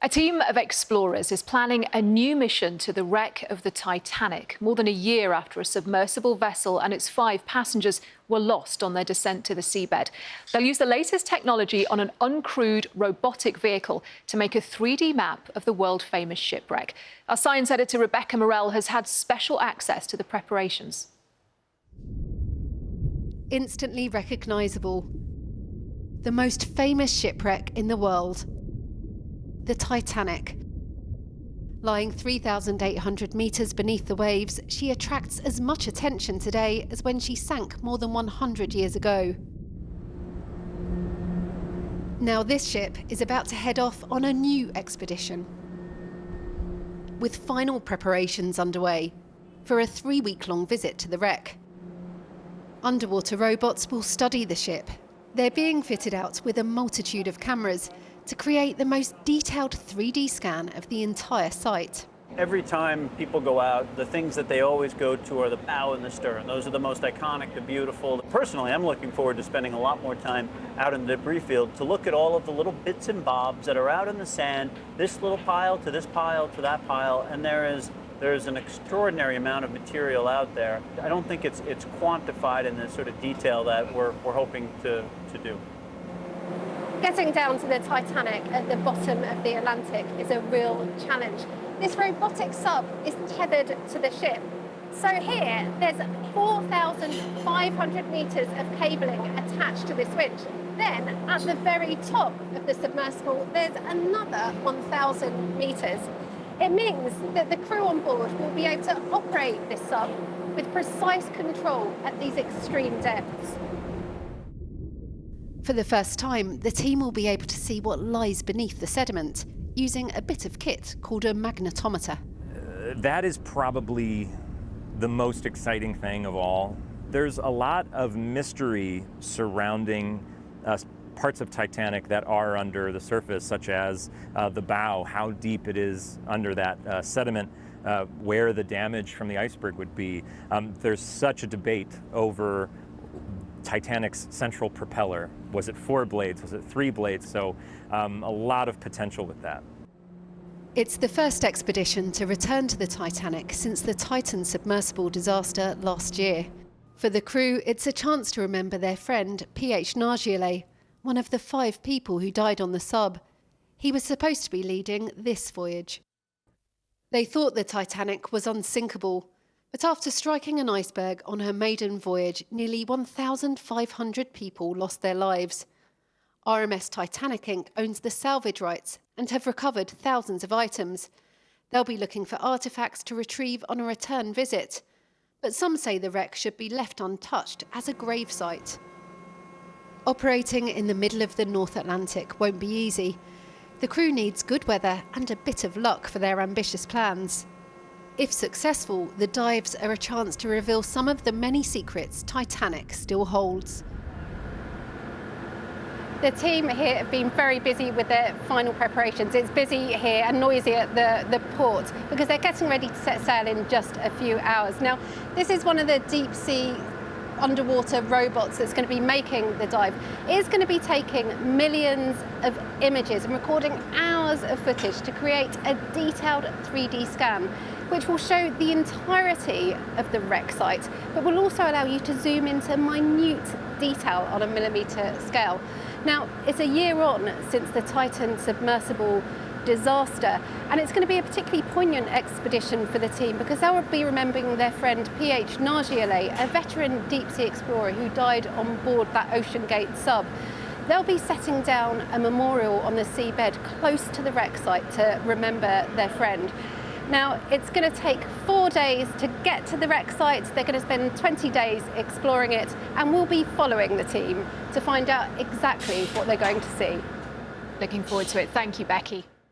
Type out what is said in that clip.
A team of explorers is planning a new mission to the wreck of the Titanic, more than a year after a submersible vessel and its 5 passengers were lost on their descent to the seabed. They'll use the latest technology on an uncrewed robotic vehicle to make a 3D map of the world-famous shipwreck. Our science editor Rebecca Morell has had special access to the preparations. Instantly recognisable. The most famous shipwreck in the world. The Titanic. Lying 3,800 metres beneath the waves, she attracts as much attention today as when she sank more than 100 years ago. Now this ship is about to head off on a new expedition, with final preparations underway for a 3-week-long visit to the wreck. Underwater robots will study the ship. They're being fitted out with a multitude of cameras to create the most detailed 3D scan of the entire site. Every time people go out, the things that they always go to are the bow and the stern. Those are the most iconic, the beautiful. Personally, I'm looking forward to spending a lot more time out in the debris field to look at all of the little bits and bobs that are out in the sand, this little pile to this pile to that pile, and there's an extraordinary amount of material out there. I don't think it's quantified in the sort of detail that we're hoping to do. Getting down to the Titanic at the bottom of the Atlantic is a real challenge. This robotic sub is tethered to the ship. So here, there's 4,500 metres of cabling attached to this winch. Then, at the very top of the submersible, there's another 1,000 metres. It means that the crew on board will be able to operate this sub with precise control at these extreme depths. For the first time, the team will be able to see what lies beneath the sediment, using a bit of kit called a magnetometer. That is probably the most exciting thing of all. There's a lot of mystery surrounding parts of Titanic that are under the surface, such as the bow, how deep it is under that sediment, where the damage from the iceberg would be. There's such a debate over Titanic's central propeller. Was it 4 blades? Was it 3 blades? So a lot of potential with that. It's the first expedition to return to the Titanic since the Titan submersible disaster last year. For the crew, it's a chance to remember their friend P.H. Nargiole, one of the 5 people who died on the sub. He was supposed to be leading this voyage. They thought the Titanic was unsinkable, but after striking an iceberg on her maiden voyage, nearly 1,500 people lost their lives. RMS Titanic Inc. owns the salvage rights and have recovered thousands of items. They'll be looking for artefacts to retrieve on a return visit, but some say the wreck should be left untouched as a gravesite. Operating in the middle of the North Atlantic won't be easy. The crew needs good weather and a bit of luck for their ambitious plans. If successful, the dives are a chance to reveal some of the many secrets Titanic still holds. The team here have been very busy with their final preparations. It's busy here and noisy at the port because they're getting ready to set sail in just a few hours. Now, this is one of the deep sea underwater robots that's going to be making the dive. It's going to be taking millions of images and recording hours of footage to create a detailed 3D scan, which will show the entirety of the wreck site, but will also allow you to zoom into minute detail on a millimetre scale. Now, it's a year on since the Titan submersible disaster, and it's going to be a particularly poignant expedition for the team because they'll be remembering their friend P.H. Nargiole, a veteran deep-sea explorer who died on board that OceanGate sub. They'll be setting down a memorial on the seabed close to the wreck site to remember their friend. Now, it's going to take 4 days to get to the wreck site. They're going to spend 20 days exploring it, and we'll be following the team to find out exactly what they're going to see. Looking forward to it. Thank you, Becky.